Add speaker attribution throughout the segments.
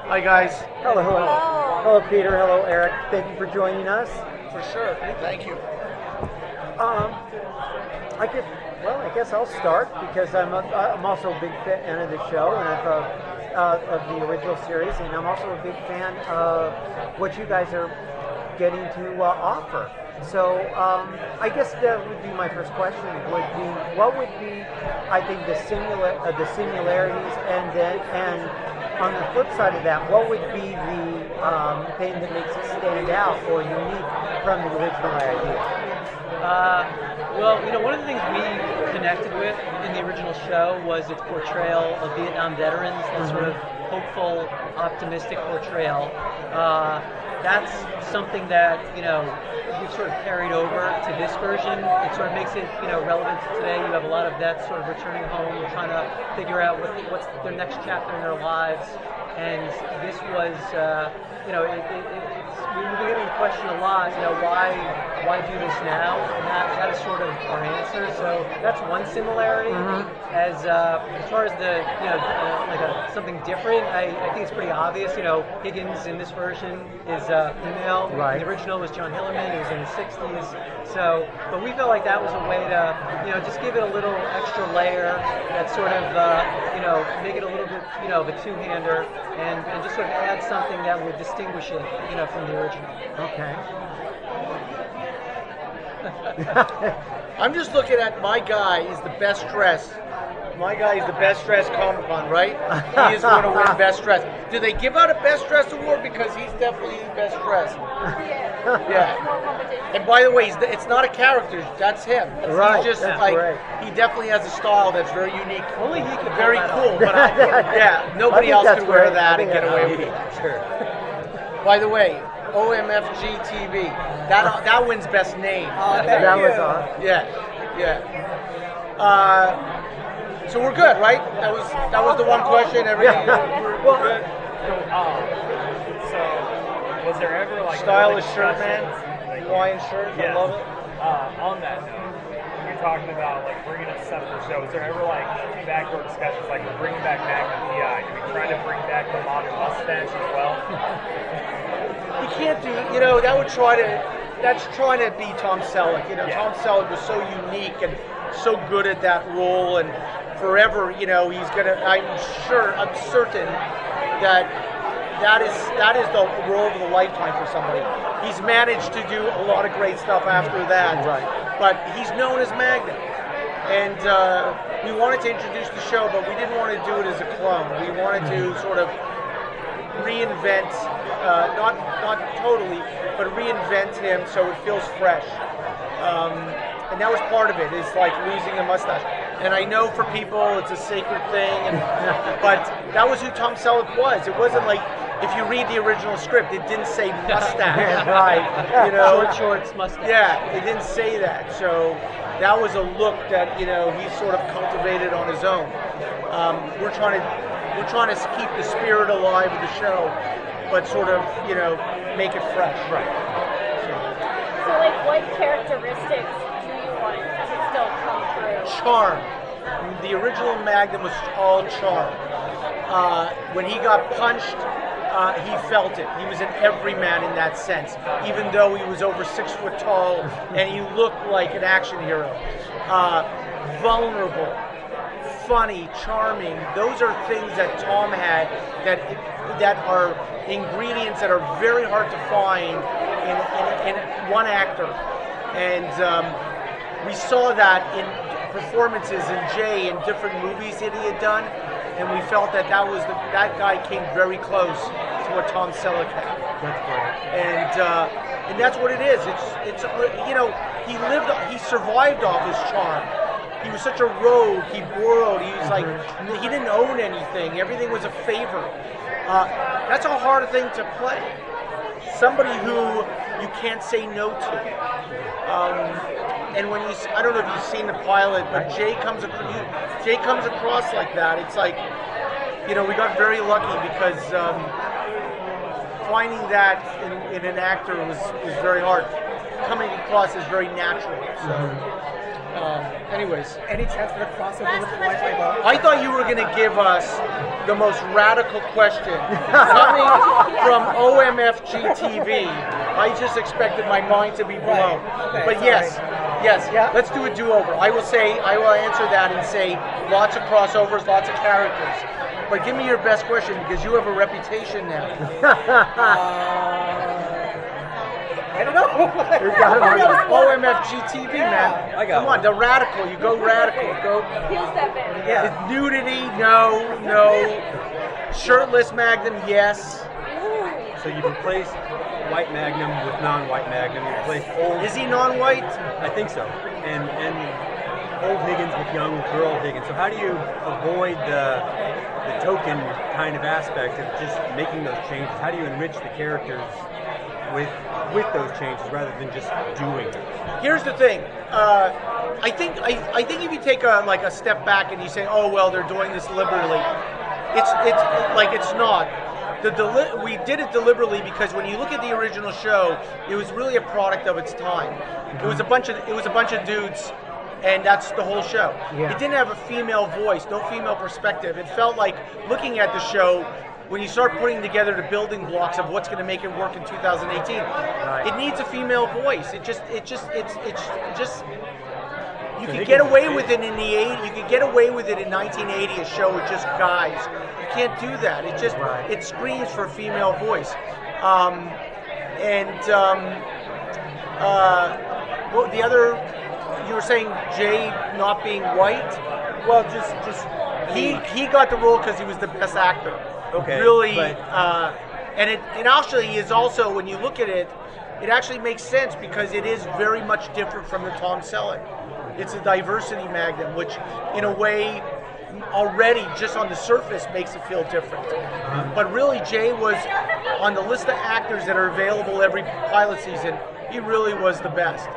Speaker 1: Hi guys.
Speaker 2: Hello, hello. Hello, Peter. Hello, Eric. Thank you for joining us.
Speaker 1: For sure. Thank you.
Speaker 2: I guess I'll start because I'm also a big fan of the show and of the original series, and I'm also a big fan of what you guys are getting to offer. So I guess that would be my first question. What would be, I think, the similarities, and on the flip side of that, what would be the thing that makes it stand out or unique from the original idea?
Speaker 3: One of the things we connected with in the original show was its portrayal of Vietnam veterans, that sort of hopeful, optimistic portrayal. That's something that, we've sort of carried over to this version. It sort of makes it, relevant to today. You have a lot of vets sort of returning home, trying to figure out what's their next chapter in their lives. And this was, we've been getting the question a lot, why do this now? And that is sort of our answer. So that's one similarity. As far as the, something different, I think it's pretty obvious. Higgins in this version is female.
Speaker 2: Right.
Speaker 3: The original was John Hillerman, who was in the 60s. So, but we felt like that was a way to, just give it a little extra layer that sort of, make it a little bit, of a two-hander and just sort of add something that would distinguish it, from the original.
Speaker 2: Okay.
Speaker 1: I'm just looking at my guy is the best dressed. My guy is the best dressed Comic-Con, right? He is going to win best dressed. Do they give out a best dressed award because he's definitely the best dressed? Yeah. And by the way, it's not a character. That's him.
Speaker 2: Right.
Speaker 1: He's just he definitely has a style that's very unique.
Speaker 3: Only he could
Speaker 1: very
Speaker 3: pull that
Speaker 1: cool.
Speaker 3: off.
Speaker 1: But nobody else could wear that and get away with it.
Speaker 2: Sure.
Speaker 1: By the way, OMFG TV. That wins best name.
Speaker 2: That was awesome.
Speaker 1: Yeah. So we're good, right? That was the one question. Everything.
Speaker 4: We're good. So, was there ever
Speaker 1: stylish shirt, man? Hawaiian shirt.
Speaker 4: Yes.
Speaker 1: I love it.
Speaker 4: On that note, you're talking about bringing up stuff for the show. Is there ever backdoor discussions like we're bringing back Magnum PI? Do we try to bring back the modern mustache as well?
Speaker 1: You can't do. That's trying to be Tom Selleck. Tom Selleck was so unique and so good at that role, and forever, he's gonna. I'm certain that is the role of the lifetime for somebody. He's managed to do a lot of great stuff after that,
Speaker 2: right?
Speaker 1: But he's known as Magnum, and we wanted to introduce the show, but we didn't want to do it as a clone. We wanted to sort of reinvent, not totally, but reinvent him so it feels fresh. And that was part of it, is losing a mustache. And I know for people it's a sacred thing, but that was who Tom Selleck was. It wasn't if you read the original script, it didn't say mustache.
Speaker 2: Right.
Speaker 3: Shorts, mustache.
Speaker 1: Yeah, it didn't say that. So that was a look that, he sort of cultivated on his own. We're trying to keep the spirit alive of the show, but sort of, make it fresh.
Speaker 2: Right.
Speaker 5: So what characteristics do you want to still come through?
Speaker 1: Charm. The original Magnum was all charm. When he got punched, he felt it. He was an everyman in that sense, even though he was over 6 foot tall and he looked like an action hero. Vulnerable, funny, charming. Those are things that Tom had that are ingredients that are very hard to find in one actor. And we saw that in performances in Jay in different movies that he had done, and we felt that that guy came very close to what Tom Selleck had.
Speaker 2: That's great.
Speaker 1: And that's what it is. It's he survived off his charm. He was such a rogue. He borrowed. He was he didn't own anything. Everything was a favor. That's a hard thing to play. Somebody who you can't say no to. And when I don't know if you've seen the pilot, but Jay comes across like that. It's we got very lucky because finding that in an actor was very hard. Coming across as very natural. So Anyways,
Speaker 6: Any chance for a crossover
Speaker 5: Last
Speaker 6: with
Speaker 5: question.
Speaker 6: Wi-Fi Love?
Speaker 1: I thought you were going to give us the most radical question coming from OMFG TV. I just expected my mind to be blown.
Speaker 6: Okay,
Speaker 1: But
Speaker 6: sorry.
Speaker 1: yes,
Speaker 6: Yeah.
Speaker 1: let's do a do-over. I will answer that and say lots of crossovers, lots of characters. But give me your best question because you have a reputation now.
Speaker 6: I don't know.
Speaker 2: You got it on
Speaker 1: OMFG TV, man.
Speaker 6: I got
Speaker 1: Come on, the radical. You go radical. Go.
Speaker 5: He'll step in.
Speaker 6: Yeah.
Speaker 1: Nudity, no. Shirtless Magnum, yes.
Speaker 7: So you've replaced white Magnum with non-white Magnum. You replaced old.
Speaker 1: Is he non-white?
Speaker 7: I think so. And old Higgins with young girl Higgins. So how do you avoid the token kind of aspect of just making those changes? How do you enrich the characters with those changes rather than just doing it?
Speaker 1: Here's the thing. I think if you take a step back and you say, oh well, they're doing this liberally, it's not. We did it deliberately because when you look at the original show, it was really a product of its time. It was a bunch of dudes, and that's the whole show.
Speaker 2: Yeah.
Speaker 1: It didn't have a female voice, no female perspective. It felt like looking at the show. When you start putting together the building blocks of what's going to make it work in 2018, it needs a female voice. You could get away with it in the 80s. You could get away with it in 1980, a show with just guys. You can't do that. It screams for a female voice. What the other? You were saying Jay not being white.
Speaker 7: Well, just
Speaker 1: He got the role because he was the best actor.
Speaker 7: Okay,
Speaker 1: Really,
Speaker 7: but-
Speaker 1: and actually he is also, when you look at it, it actually makes sense because it is very much different from the Tom Selleck. It's a diversity Magnum, which in a way already just on the surface makes it feel different. But really Jay was on the list of actors that are available every pilot season. He really was the best.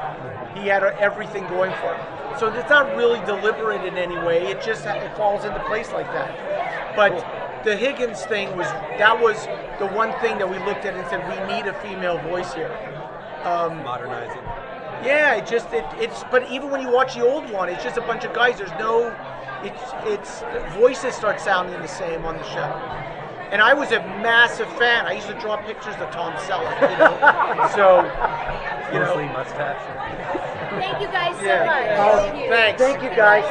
Speaker 1: He had everything going for him. So it's not really deliberate in any way. It falls into place like that. But the Higgins thing was the one thing that we looked at and said we need a female voice here.
Speaker 7: modernizing.
Speaker 1: Yeah, it's. But even when you watch the old one, it's just a bunch of guys. There's no. It's voices start sounding the same on the show. And I was a massive fan. I used to draw pictures of Tom Selleck. So,
Speaker 7: Mostly mustache.
Speaker 5: Thank you guys so
Speaker 1: Yeah.
Speaker 5: much.
Speaker 2: Oh,
Speaker 5: Thank you.
Speaker 1: Thanks.
Speaker 2: Thank you, guys.